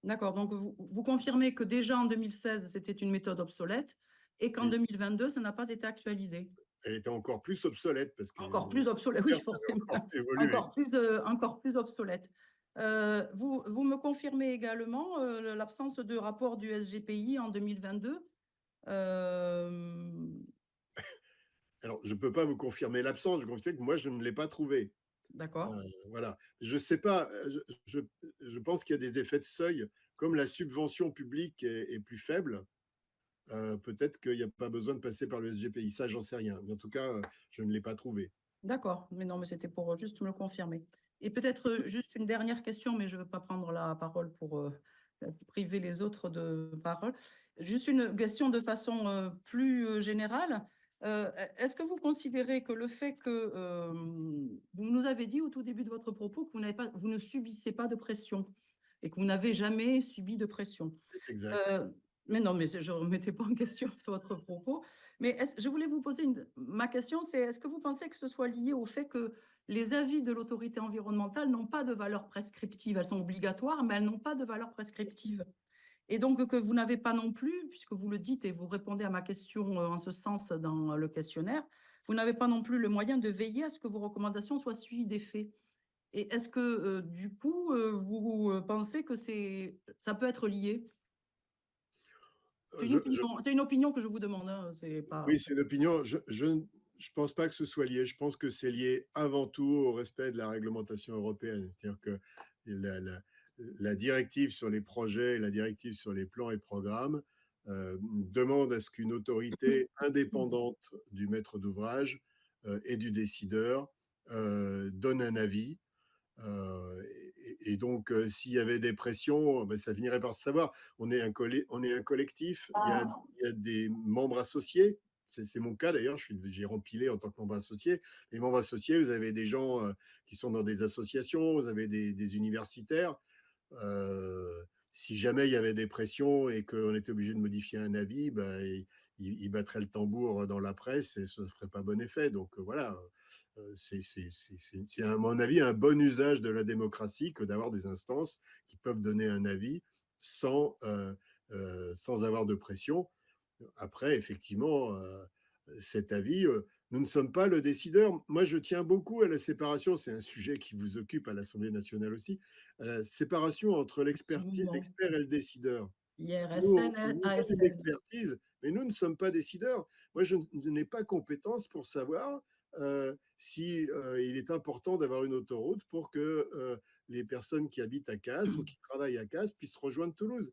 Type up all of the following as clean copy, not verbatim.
D'accord, donc vous confirmez que déjà en 2016, c'était une méthode obsolète et qu'en Oui, 2022, ça n'a pas été actualisé. elle était encore plus obsolète parce que Encore les plus obsolète, oui, pertes avaient encore forcément, évolué. encore plus obsolète. Vous me confirmez également l'absence de rapport du SGPI en 2022. Euh, Alors, je ne peux pas vous confirmer l'absence, je confirme que moi, je ne l'ai pas trouvé. d'accord, Voilà. Je ne sais pas, je pense qu'il y a des effets de seuil, comme la subvention publique est plus faible. Peut-être qu'il n'y a pas besoin de passer par le SGPI. Ça, j'en sais rien. Mais en tout cas, je ne l'ai pas trouvé. d'accord, mais non, mais c'était pour juste me le confirmer. Et peut-être juste une dernière question, mais je ne veux pas prendre la parole pour priver les autres de parole. Juste une question de façon plus générale. Est-ce que vous considérez que le fait que vous nous avez dit au tout début de votre propos que vous ne subissez pas de pression et que vous n'avez jamais subi de pression? C'est exact. Euh, mais non, mais je ne remettais pas en question sur votre propos. Mais je voulais vous poser ma question, c'est est-ce que vous pensez que ce soit lié au fait que les avis de l'autorité environnementale n'ont pas de valeur prescriptive? Elles sont obligatoires, mais elles n'ont pas de valeur prescriptive. Et donc que vous n'avez pas non plus, puisque vous le dites et vous répondez à ma question en ce sens dans le questionnaire, vous n'avez pas non plus le moyen de veiller à ce que vos recommandations soient suivies des faits. Et est-ce que du coup, vous pensez que ça peut être lié? Je, je, C'est une opinion que je vous demande, hein, c'est pas... oui, c'est une opinion. Je ne pense pas que ce soit lié. Je pense que c'est lié avant tout au respect de la réglementation européenne. C'est-à-dire que la directive sur les projets, la directive sur les plans et programmes demande à ce qu'une autorité indépendante du maître d'ouvrage et du décideur donne un avis. Et donc, s'il y avait des pressions, ben, ça finirait par se savoir. On est un collectif, il y a des membres associés. C'est mon cas d'ailleurs, j'ai rempilé en tant que membre associé. Les membres associés, vous avez des gens qui sont dans des associations, vous avez des universitaires. Si jamais il y avait des pressions et qu'on était obligé de modifier un avis, ben, il battrait le tambour dans la presse et ça ne ferait pas bon effet. Donc voilà, c'est à mon avis un bon usage de la démocratie que d'avoir des instances qui peuvent donner un avis sans avoir de pression. Après, effectivement, cet avis, nous ne sommes pas le décideur. Moi, je tiens beaucoup à la séparation, c'est un sujet qui vous occupe à l'Assemblée nationale aussi, à la séparation entre l'expert Absolument. et le décideur. Nous, IRSN, on vous donne une ASN. expertise, mais nous ne sommes pas décideurs. Moi, je n'ai pas compétence pour savoir si il est important d'avoir une autoroute pour que les personnes qui habitent à Castres ou qui travaillent à Castres puissent rejoindre Toulouse.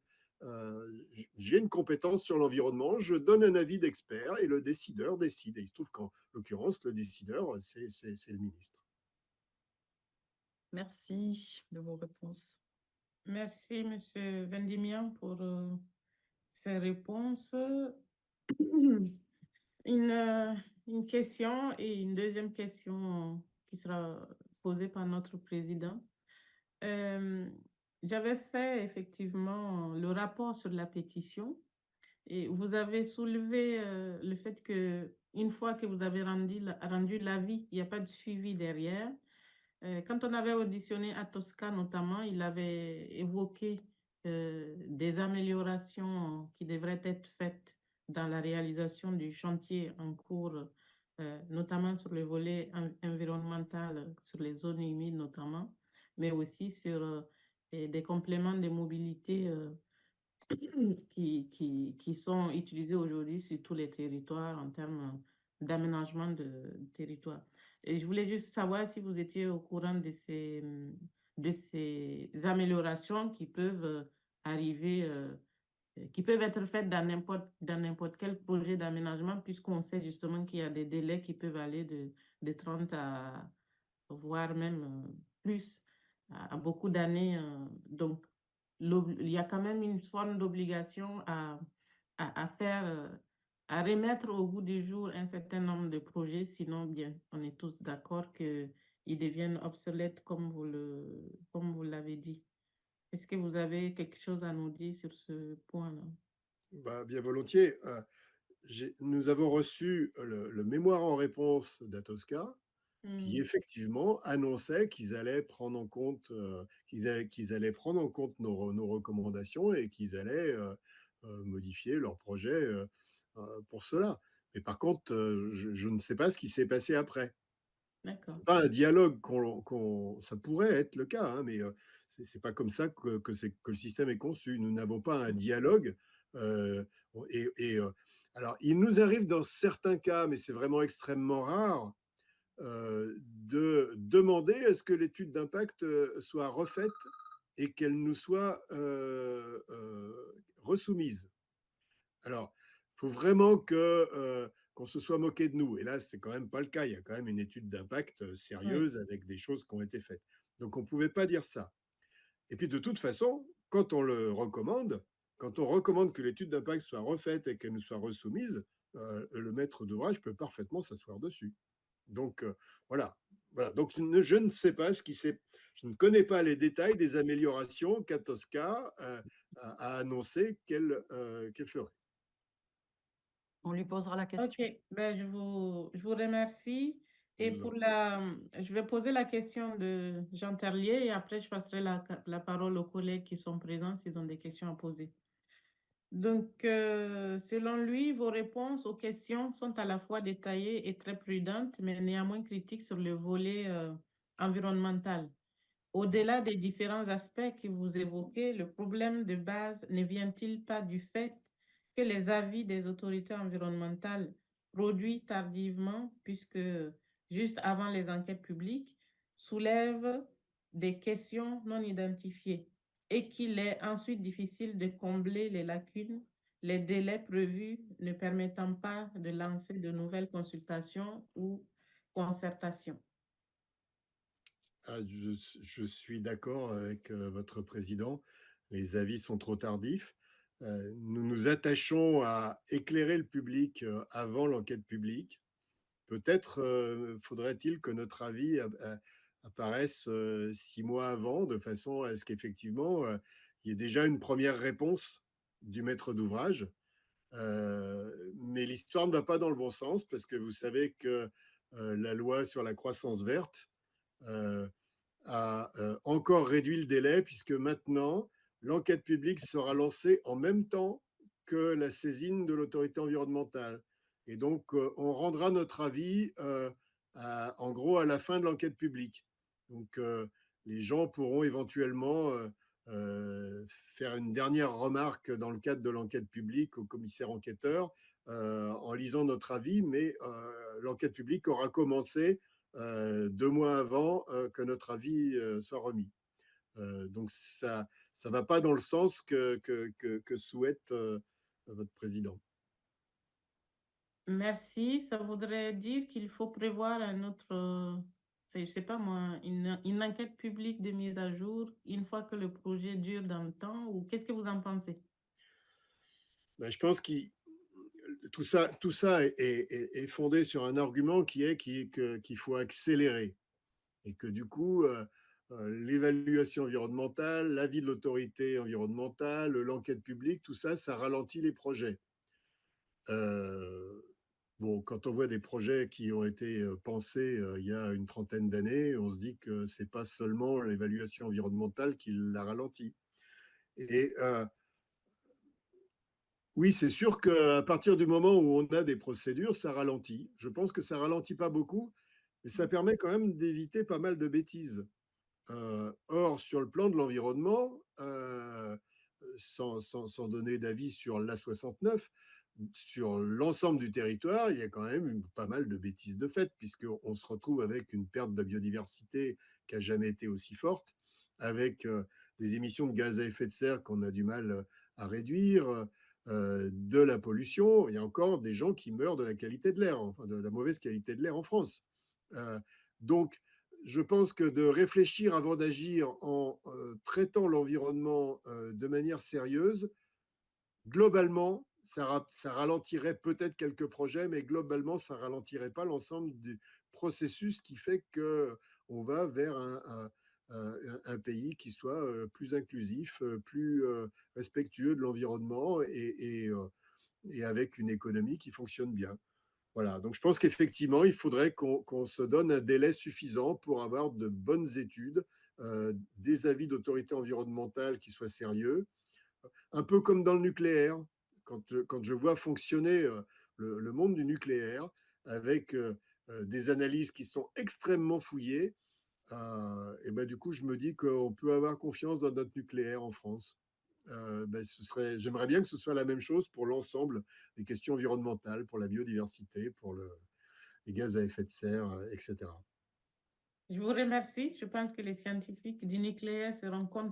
J'ai une compétence sur l'environnement, je donne un avis d'expert et le décideur décide. Et il se trouve qu'en l'occurrence, le décideur, c'est le ministre. Merci de vos réponses. Merci, Monsieur Vendimian, pour ces réponses. Une, euh, une question et une deuxième question qui sera posée par notre président. Euh, J'avais fait effectivement le rapport sur la pétition et vous avez soulevé le fait que une fois que vous avez rendu l'avis, il n'y a pas de suivi derrière. Quand on avait auditionné à Tosca notamment, il avait évoqué des améliorations qui devraient être faites dans la réalisation du chantier en cours, notamment sur le volet environnemental, sur les zones humides notamment, mais aussi sur des compléments de mobilité qui sont utilisés aujourd'hui sur tous les territoires en termes d'aménagement de territoire. Et je voulais juste savoir si vous étiez au courant de ces améliorations qui peuvent arriver, qui peuvent être faites dans n'importe quel projet d'aménagement, puisqu'on sait justement qu'il y a des délais qui peuvent aller de 30 à voire même plus, à beaucoup d'années. Donc, il y a quand même une forme d'obligation à faire, à remettre au goût du jour un certain nombre de projets, sinon, bien, on est tous d'accord qu'ils deviennent obsolètes comme vous l'avez dit. Est-ce que vous avez quelque chose à nous dire sur ce point-là? Bah, bien volontiers. Nous avons reçu le mémoire en réponse d'Atosca qui Mm. effectivement annonçaient qu'ils allaient prendre en compte, qu'ils allaient prendre en compte nos recommandations et qu'ils allaient modifier leur projet pour cela. Mais par contre, je ne sais pas ce qui s'est passé après. D'accord. C'est pas un dialogue ça pourrait être le cas, hein, mais c'est pas comme ça que le système est conçu. Nous n'avons pas un dialogue. euh, et alors, il nous arrive dans certains cas, mais c'est vraiment extrêmement rare, de demander à ce que l'étude d'impact soit refaite et qu'elle nous soit resoumise. Alors, il faut vraiment qu'on se soit moqué de nous. Et là, c'est quand même pas le cas. Il y a quand même une étude d'impact Oui. sérieuse avec des choses qui ont été faites. Donc, on ne pouvait pas dire ça. Et puis, de toute façon, quand on le recommande, quand on recommande que l'étude d'impact soit refaite et qu'elle nous soit resoumise, le maître d'ouvrage peut parfaitement s'asseoir dessus. Donc, voilà. Voilà. Donc, je ne sais pas ce qui s'est. Je ne connais pas les détails des améliorations qu'Atosca a annoncé qu'elle ferait. On lui posera la Ok, question. ben, je vous remercie. Je Et vous en pour je vais poser la question de Jean Terlier et après je passerai la parole aux collègues qui sont présents s'ils ont des questions à poser. Donc, selon lui, vos réponses aux questions sont à la fois détaillées et très prudentes, mais néanmoins critiques sur le volet environnemental. Au-delà des différents aspects que vous évoquez, le problème de base ne vient-il pas du fait que les avis des autorités environnementales produits tardivement, puisque juste avant les enquêtes publiques, soulèvent des questions non identifiées et qu'il est ensuite difficile de combler les lacunes, les délais prévus ne permettant pas de lancer de nouvelles consultations ou concertations? Ah, je suis d'accord avec votre président. Les avis sont trop tardifs. Nous nous attachons à éclairer le public avant l'enquête publique. Peut-être faudrait-il que notre avis apparaisse 6 mois avant, de façon à ce qu'effectivement, il y ait déjà une première réponse du maître d'ouvrage. Mais l'histoire ne va pas dans le bon sens, parce que vous savez que la loi sur la croissance verte euh, a encore réduit le délai, puisque maintenant, l'enquête publique sera lancée en même temps que la saisine de l'autorité environnementale. Et donc, on rendra notre avis, en gros, à la fin de l'enquête publique. Donc, les gens pourront éventuellement faire une dernière remarque dans le cadre de l'enquête publique au commissaire enquêteur en lisant notre avis, mais l'enquête publique aura commencé 2 mois avant que notre avis soit remis. Donc ça va pas dans le sens que souhaite votre président. Merci. Ça voudrait dire qu'il faut prévoir un autre, je sais pas moi, une enquête publique de mise à jour une fois que le projet dure dans le temps, ou qu'est-ce que vous en pensez? Ben, je pense que tout ça est fondé sur un argument qui est qu'il faut accélérer et que du coup, l'évaluation environnementale, l'avis de l'autorité environnementale, l'enquête publique, tout ça, ça ralentit les projets. Euh, Bon, quand on voit des projets qui ont été pensés il y a une trentaine d'années, on se dit que c'est pas seulement l'évaluation environnementale qui l'a ralenti. Et oui, c'est sûr qu'à partir du moment où on a des procédures, ça ralentit. Je pense que ça ralentit pas beaucoup, mais ça permet quand même d'éviter pas mal de bêtises. Or, sur le plan de l'environnement, sans donner d'avis sur l'A69, sur l'ensemble du territoire, il y a quand même pas mal de bêtises de fait, puisqu'on se retrouve avec une perte de biodiversité qui n'a jamais été aussi forte, avec des émissions de gaz à effet de serre qu'on a du mal à réduire, de la pollution. Il y a encore des gens qui meurent de la qualité de l'air, enfin de la mauvaise qualité de l'air en France. Donc, je pense que de réfléchir avant d'agir en traitant l'environnement de manière sérieuse, globalement, ça ralentirait peut-être quelques projets, mais globalement, ça ralentirait pas l'ensemble du processus qui fait qu'on va vers un pays qui soit plus inclusif, plus respectueux de l'environnement et avec une économie qui fonctionne bien. Voilà, donc je pense qu'effectivement, il faudrait qu'on se donne un délai suffisant pour avoir de bonnes études, des avis d'autorité environnementale qui soient sérieux, un peu comme dans le nucléaire. Quand je vois fonctionner le monde du nucléaire avec des analyses qui sont extrêmement fouillées, et ben, du coup, je me dis qu'on peut avoir confiance dans notre nucléaire en France. Ben, j'aimerais bien que ce soit la même chose pour l'ensemble des questions environnementales, pour la biodiversité, pour les gaz à effet de serre, etc. Je vous remercie. Je pense que les scientifiques du nucléaire se rendent compte